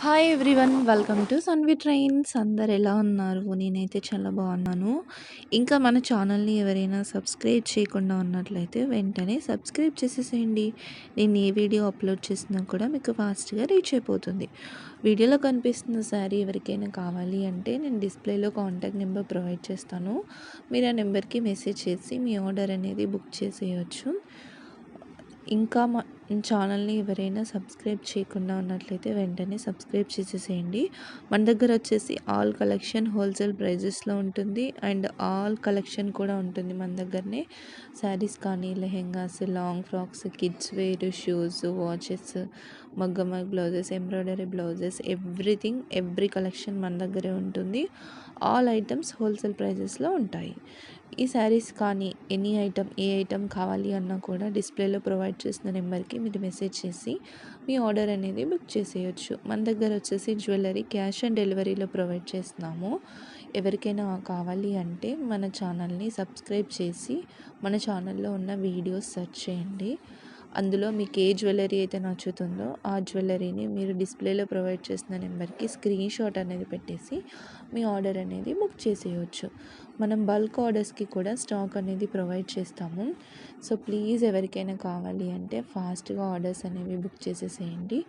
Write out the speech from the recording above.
Hi everyone welcome to Sanvi trains. అందరు ఎలా ఉన్నారు? నేనైతే చాలా బాగున్నాను. ఇంకా మన ఛానల్ని ఎవరైనా సబ్స్క్రైబ్ చేయకుండా ఉన్నట్లయితే వెంటనే సబ్స్క్రైబ్ చేసేసేయండి. నేను ఏ వీడియో అప్లోడ్ చేసినా కూడా మీకు ఫాస్ట్గా రీచ్ అయిపోతుంది. వీడియోలో కనిపిస్తున్న శారీ ఎవరికైనా కావాలి అంటే నేను డిస్ప్లేలో కాంటాక్ట్ నెంబర్ ప్రొవైడ్ చేస్తాను. మీరు ఆ నెంబర్కి మెసేజ్ చేసి మీ ఆర్డర్ అనేది బుక్ చేసేయచ్చు. ఇంకా మా ఛానల్ని ఎవరైనా సబ్స్క్రైబ్ చేయకుండా ఉన్నట్లయితే వెంటనే సబ్స్క్రైబ్ చేసేసేయండి. మన దగ్గర వచ్చేసి ఆల్ కలెక్షన్ హోల్సేల్ ప్రైజెస్లో ఉంటుంది అండ్ ఆల్ కలెక్షన్ కూడా ఉంటుంది మన దగ్గరనే. శారీస్ కానీ, lehengas, long frocks, kids wear, shoes, watches, మగ్గం blouses, embroidery blouses, everything every collection మన దగ్గరే ఉంటుంది. ఆల్ ఐటమ్స్ హోల్సేల్ ప్రైజెస్లో ఉంటాయి. ఈ శారీస్ కానీ ఎనీ ఐటమ్ ఏ ఐటమ్ కావాలి అన్నా కూడా డిస్ప్లేలో ప్రొవైడ్ చేసిన నెంబర్కి మీరు మెసేజ్ చేసి మీ ఆర్డర్ అనేది బుక్ చేసేయచ్చు. మన దగ్గర వచ్చేసి జ్యువెలరీ క్యాష్ ఆన్ డెలివరీలో ప్రొవైడ్ చేస్తున్నాము. ఎవరికైనా కావాలి అంటే మన ఛానల్ని సబ్స్క్రైబ్ చేసి మన ఛానల్లో ఉన్న వీడియోస్ సెర్చ్ చేయండి. అందులో మీకు ఏ జ్యువెలరీ అయితే నచ్చుతుందో ఆ జ్యువెలరీని మీరు డిస్ప్లేలో ప్రొవైడ్ చేసిన నెంబర్కి స్క్రీన్ షాట్ అనేది పెట్టేసి మీ ఆర్డర్ అనేది బుక్ చేసేయచ్చు. మనం బల్క్ ఆర్డర్స్కి కూడా స్టాక్ అనేది ప్రొవైడ్ చేస్తాము. సో ప్లీజ్ ఎవరికైనా కావాలి అంటే ఫాస్ట్గా ఆర్డర్స్ అనేవి బుక్ చేసేసేయండి.